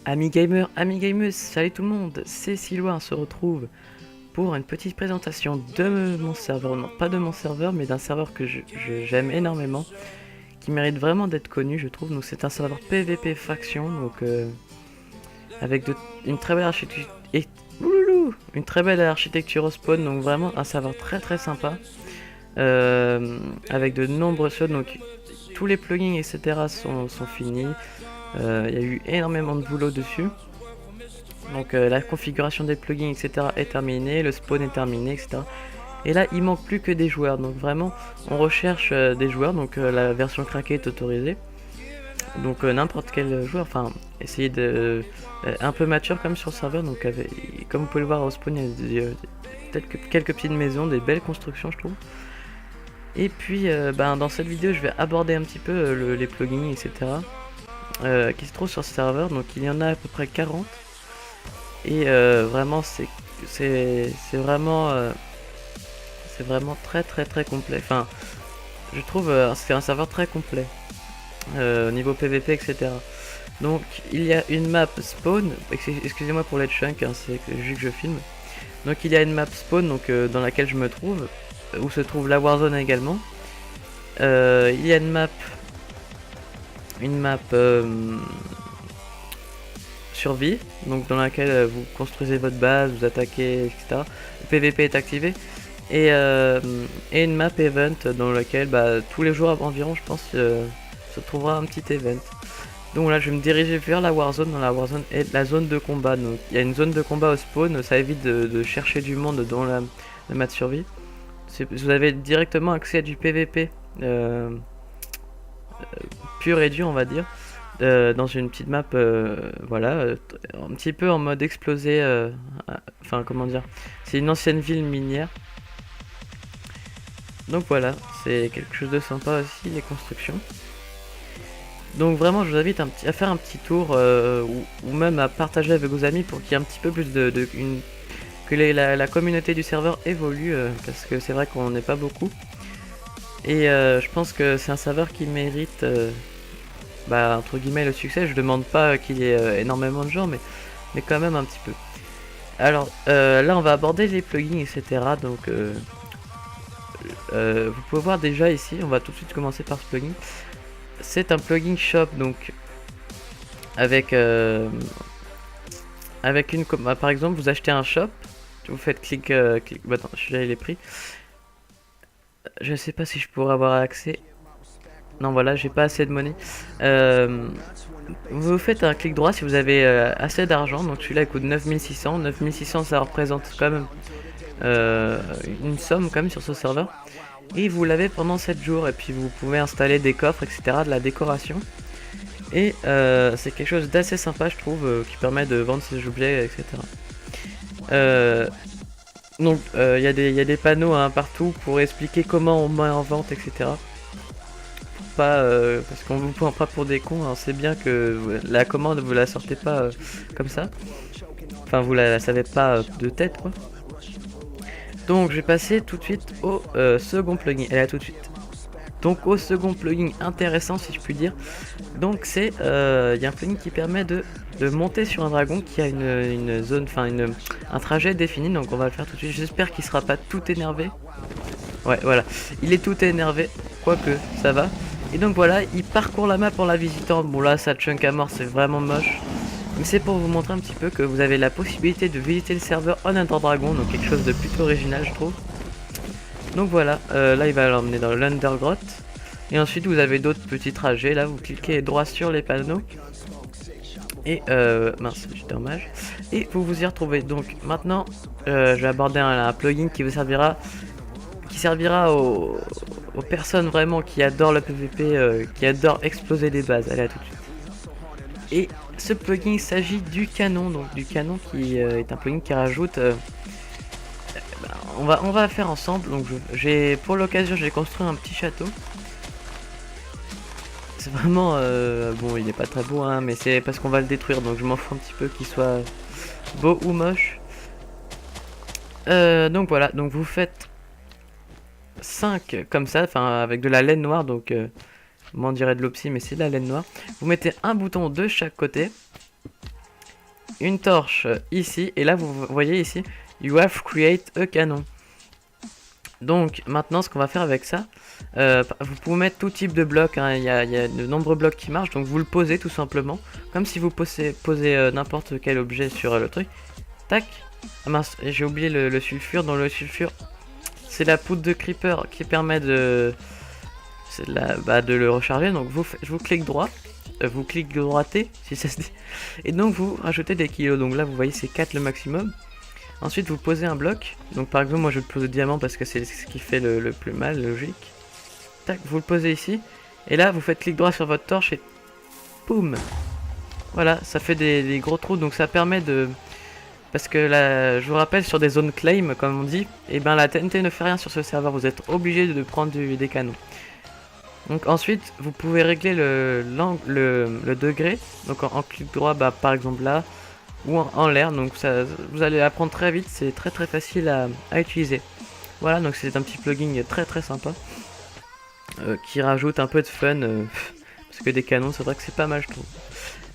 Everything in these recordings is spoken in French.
Amis gamers, amis gameuses, salut tout le monde, c'est Siloin, on se retrouve pour une petite présentation de mon serveur, non pas de mon serveur, mais d'un serveur que j'aime énormément, qui mérite vraiment d'être connu, je trouve. Donc c'est un serveur PVP faction, donc avec une très belle architecture, une très belle architecture au spawn, donc vraiment un serveur très très sympa, avec de nombreuses choses, donc tous les plugins etc sont finis. Il y a eu énormément de boulot dessus. Donc la configuration des plugins etc est terminée, le spawn est terminé etc. Et là il manque plus que des joueurs, donc vraiment on recherche des joueurs, donc la version craquée est autorisée. Donc n'importe quel joueur, enfin essayer de un peu mature comme sur le serveur, donc comme vous pouvez le voir au spawn il y a peut-être quelques petites maisons, des belles constructions je trouve. Et puis dans cette vidéo je vais aborder un petit peu les plugins etc. Qui se trouvent sur ce serveur, donc il y en a à peu près 40. Et vraiment c'est vraiment très très très complet. Enfin, je trouve c'est un serveur très complet au niveau PVP etc. Donc il y a une map spawn. Excusez-moi pour les chunks, hein, c'est juste que je filme. Donc il y a une map spawn donc dans laquelle je me trouve, où se trouve la Warzone également. Il y a une map survie, donc dans laquelle vous construisez votre base, vous attaquez, etc. Le PVP est activé. Et une map event dans laquelle tous les jours environ, je pense, se trouvera un petit event. Donc là, je vais me diriger vers la Warzone. Dans la Warzone et la zone de combat. Donc il y a une zone de combat au spawn, ça évite de chercher du monde dans la map de survie. Vous avez directement accès à du PVP pur et dur, on va dire. Dans une petite map, voilà, un petit peu en mode explosé, enfin comment dire, c'est une ancienne ville minière. Donc voilà, c'est quelque chose de sympa aussi, les constructions. Donc vraiment, je vous invite à faire un petit tour, ou même à partager avec vos amis pour qu'il y ait un petit peu plus que la communauté du serveur évolue, parce que c'est vrai qu'on n'est pas beaucoup. Et je pense que c'est un serveur qui mérite entre guillemets le succès. Je demande pas qu'il y ait énormément de gens, mais quand même un petit peu. Alors là on va aborder les plugins etc. Donc vous pouvez voir déjà ici, on va tout de suite commencer par ce plugin. C'est un plugin shop, donc avec par exemple vous achetez un shop, vous faites clic, attends, j'ai les prix. Je sais pas si je pourrais avoir accès. Non voilà, j'ai pas assez de monnaie. Vous faites un clic droit si vous avez assez d'argent. Donc celui-là il coûte 9600. 9600 ça représente quand même une somme quand même sur ce serveur. Et vous l'avez pendant 7 jours. Et puis vous pouvez installer des coffres etc. De la décoration. Et c'est quelque chose d'assez sympa je trouve, qui permet de vendre ces objets etc. Donc il y a des panneaux hein, partout pour expliquer comment on met en vente etc. Parce qu'on vous prend pas pour des cons, hein. C'est bien que la commande vous la sortez pas comme ça. Enfin vous la savez pas de tête quoi. Donc je vais passer tout de suite au second plugin. Et là tout de suite. Donc au second plugin intéressant si je puis dire. Donc c'est il y a un plugin qui permet de monter sur un dragon qui a une zone, enfin un trajet défini. Donc on va le faire tout de suite. J'espère qu'il sera pas tout énervé. Ouais voilà, il est tout énervé, quoique ça va. Et donc voilà, il parcourt la map en la visitant. Bon là ça chunk à mort, c'est vraiment moche. Mais c'est pour vous montrer un petit peu que vous avez la possibilité de visiter le serveur en Ender Dragon, donc quelque chose de plutôt original je trouve. Donc voilà, là il va l'emmener dans l'Undergrot. Et ensuite vous avez d'autres petits trajets, là vous cliquez droit sur les panneaux. Et mince, j'étais en mage. Et vous vous y retrouvez. Donc maintenant, je vais aborder un plugin qui vous servira aux personnes vraiment qui adorent le PVP, qui adorent exploser des bases. Allez, à tout de suite. Et ce plugin, il s'agit du canon, donc du canon qui est un plugin qui rajoute. On va faire ensemble. Donc pour l'occasion, j'ai construit un petit château. C'est vraiment bon, il est pas très beau, hein, mais c'est parce qu'on va le détruire, donc je m'en fous un petit peu qu'il soit beau ou moche. Donc voilà, donc vous faites 5 comme ça, enfin avec de la laine noire, donc on dirait de l'opsie mais c'est de la laine noire. Vous mettez un bouton de chaque côté une torche ici. Et là, vous voyez ici, you have create a canon. Donc maintenant, ce qu'on va faire avec ça, vous pouvez mettre tout type de blocs, hein. Il y a de nombreux blocs qui marchent, donc vous le posez tout simplement, comme si vous posez n'importe quel objet sur le truc. Tac. Ah mince, j'ai oublié le sulfure. Dans le sulfure, c'est la poudre de creeper qui permet de, de le recharger. Donc je vous clique droit, vous cliquez droité, si ça se dit, et donc vous rajoutez des kilos. Donc là, vous voyez, c'est 4 le maximum. Ensuite, vous posez un bloc. Donc par exemple, moi je le pose au diamant parce que c'est ce qui fait le plus mal, logique. Tac, vous le posez ici. Et là, vous faites clic droit sur votre torche et boum. Voilà, ça fait des gros trous. Donc ça permet de... Parce que là, je vous rappelle, sur des zones claim, comme on dit, et ben la TNT ne fait rien sur ce serveur. Vous êtes obligé de prendre des canons. Donc ensuite, vous pouvez régler le degré. Donc en clic droit, bah, par exemple là, ou en l'air. Donc ça, vous allez apprendre très vite. C'est très facile à utiliser. Voilà, donc c'est un petit plugin très sympa. Qui rajoute un peu de fun. Parce que des canons, c'est vrai que c'est pas mal, je trouve.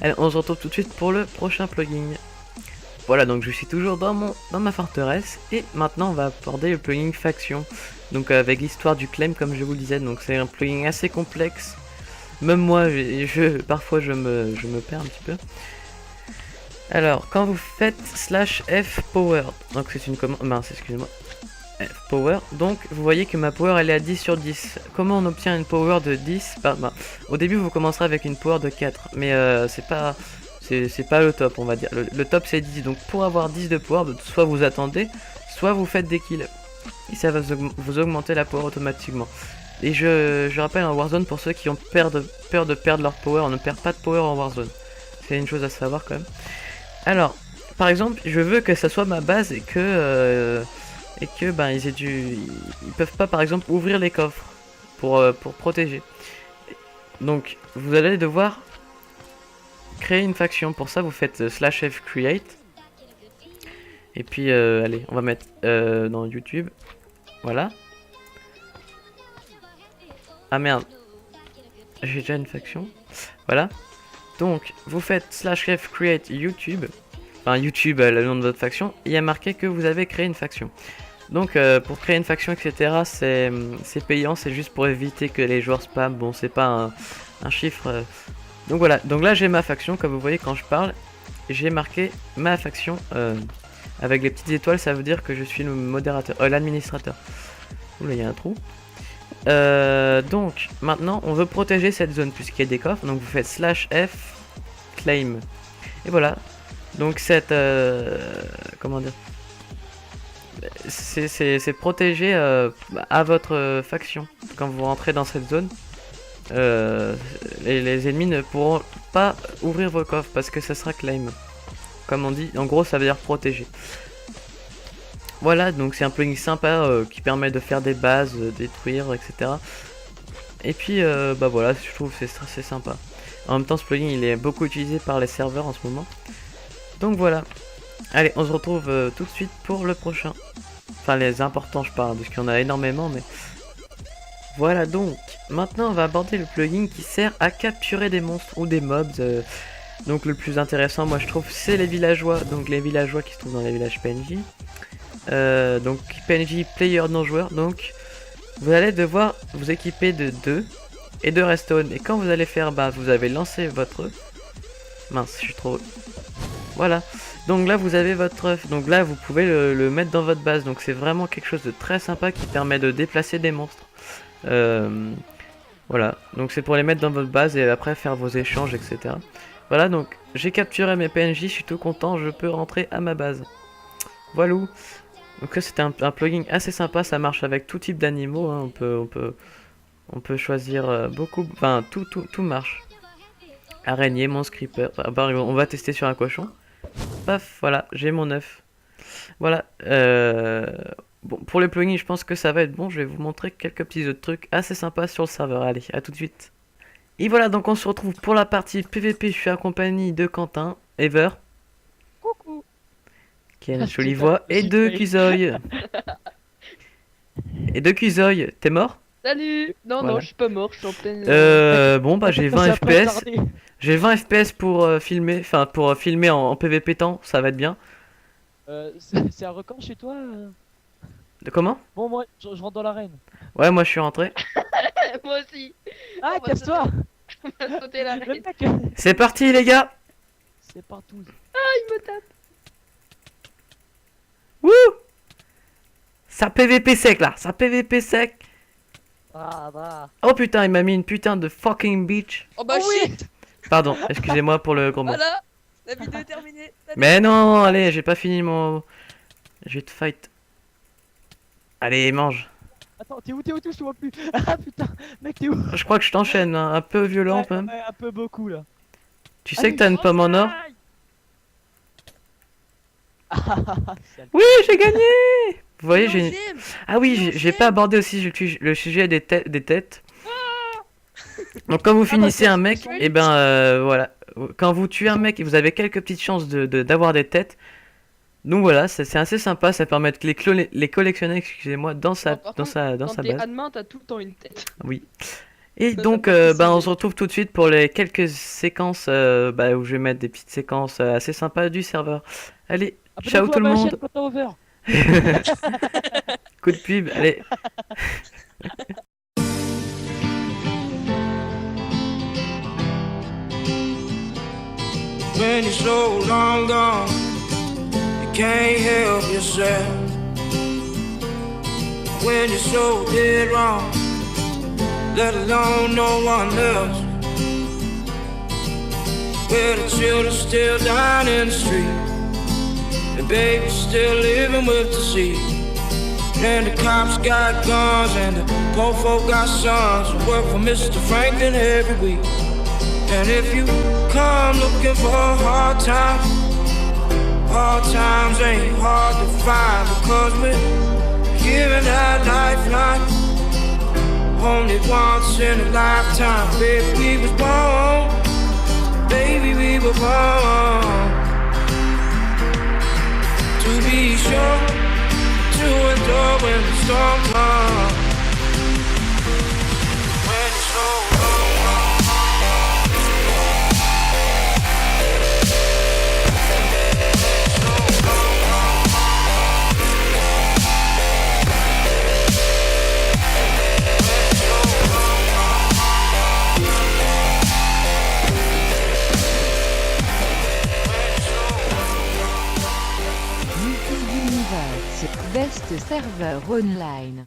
Allez, on se retrouve tout de suite pour le prochain plugin. Voilà, donc je suis toujours dans ma forteresse. Et maintenant, on va aborder le plugin faction. Donc avec l'histoire du claim, comme je vous le disais. Donc c'est un plugin assez complexe. Même moi, parfois je me perds un petit peu. Alors, quand vous faites /f power, donc c'est une commande, mince, excusez-moi, F power, donc vous voyez que ma power elle est à 10 sur 10. Comment on obtient une power de 10? Au début vous commencerez avec une power de 4, mais c'est pas le top, on va dire. Le top c'est 10, donc pour avoir 10 de power, soit vous attendez, soit vous faites des kills. Et ça va vous augmenter la power automatiquement. Et je rappelle en Warzone, pour ceux qui ont peur de perdre leur power, on ne perd pas de power en Warzone. C'est une chose à savoir quand même. Alors, par exemple, je veux que ça soit ma base et que ben ils peuvent pas par exemple ouvrir les coffres pour protéger. Donc, vous allez devoir créer une faction. Pour ça, vous faites /f create. Et puis, allez, on va mettre dans YouTube. Voilà. Ah merde, j'ai déjà une faction. Voilà. Donc, vous faites /f create YouTube. Enfin, YouTube, le nom de votre faction. Il y a marqué que vous avez créé une faction. Donc, pour créer une faction, etc., c'est payant. C'est juste pour éviter que les joueurs spam. Bon, c'est pas un chiffre. Donc voilà. Donc là, j'ai ma faction. Comme vous voyez, quand je parle, j'ai marqué ma faction. Avec les petites étoiles, ça veut dire que je suis le modérateur. L'administrateur. Oula, il y a un trou. Donc maintenant on veut protéger cette zone puisqu'il y a des coffres, donc vous faites /f claim et voilà. Donc cette comment dire, c'est protégé à votre faction. Quand vous rentrez dans cette zone, les ennemis ne pourront pas ouvrir vos coffres parce que ça sera claim, comme on dit. En gros ça veut dire protéger. Voilà, donc c'est un plugin sympa qui permet de faire des bases, détruire, etc. Et puis, bah voilà, je trouve que c'est sympa. En même temps, ce plugin, il est beaucoup utilisé par les serveurs en ce moment. Donc voilà. Allez, on se retrouve tout de suite pour le prochain. Enfin, les importants, je parle, parce qu'il y en a énormément, mais... Voilà, donc, maintenant, on va aborder le plugin qui sert à capturer des monstres ou des mobs. Donc le plus intéressant, moi, je trouve, c'est les villageois. Donc les villageois qui se trouvent dans les villages PNJ. Donc PNJ player non joueur, donc vous allez devoir vous équiper de 2 et de redstone, et quand vous allez faire, bah vous avez lancé votre, mince je suis trop, voilà, donc là vous avez votre œuf, donc là vous pouvez le mettre dans votre base, donc c'est vraiment quelque chose de très sympa qui permet de déplacer des monstres. Voilà, donc c'est pour les mettre dans votre base et après faire vos échanges, etc. Voilà, donc j'ai capturé mes PNJ, je suis tout content, je peux rentrer à ma base. Voilà. Donc là c'était un plugin assez sympa, ça marche avec tout type d'animaux, hein. On peut choisir beaucoup, enfin tout marche. Araignée, monstre, creeper, on va tester sur un cochon. Paf, voilà, j'ai mon œuf. Voilà, bon, pour les plugins je pense que ça va être bon, je vais vous montrer quelques petits autres trucs assez sympas sur le serveur, allez, à tout de suite. Et voilà, donc on se retrouve pour la partie PVP, je suis accompagné de Quentin, Ever. Coucou. Qui a une jolie voix, et de Kuzoy. Et de Kuzoy, t'es mort? Salut! Non, Voilà. je suis pas mort, je suis en pleine. Bon, bah j'ai 20 Ça a pas FPS. tardé. J'ai 20 FPS pour filmer, enfin pour filmer en PVP temps, ça va être bien. C'est un record chez toi De comment? Bon, moi, je rentre dans l'arène. Ouais, moi je suis rentré. Moi aussi! Ah, On va casse-toi! On va sauter la Le reine. mec, C'est parti les gars! c'est partout. Il me tape! Wouh! Ça PVP sec là, ça PVP sec. Ah, bah. Oh putain, il m'a mis une putain de fucking bitch. Oh bah Oh oui. shit! Pardon, excusez-moi pour le gros mot. Voilà! La vidéo est terminée! Salut. Mais non, allez, j'ai pas fini mon... Je vais te fight. Allez, mange. Attends, t'es où, je te vois plus. Ah putain, mec, t'es où? Je crois que je t'enchaîne, hein, un peu violent Ouais, quand même. ouais, un peu beaucoup là. Tu sais que t'as une pomme en or? Sale. Oui, j'ai gagné! Vous voyez, j'ai... Deuxième. Ah oui, j'ai pas abordé aussi le sujet des têtes. Donc quand vous finissez un mec, et ben voilà. Quand vous tuez un mec et vous avez quelques petites chances d'avoir des têtes. Donc voilà, c'est assez sympa, ça permet de les collectionner, excusez-moi, dans sa, Bon, par dans contre, sa, dans Quand sa t'es base. admin, t'as tout le temps une tête. Oui. Et Ça donc, fait partie bah, on du- se retrouve tout de suite pour les quelques séquences bah, où je vais mettre des petites séquences assez sympas du serveur. Allez, ciao Abonne-toi tout le à ma monde. chaîne quand t'as over. Coup de pub, allez. When you're so long gone, you can't help yourself. When you're so dead wrong, let alone no one else. Where the children still down in the street, the baby's still living with disease. And the cops got guns and the poor folk got sons who work for Mr. Franklin every week. And if you come looking for hard times ain't hard to find, because we're giving that lifeline only once in a lifetime. Baby, we was born, baby, we were born to be sure to endure when the storm comes. When you're so long gone. Multi-Universe, best serveur online.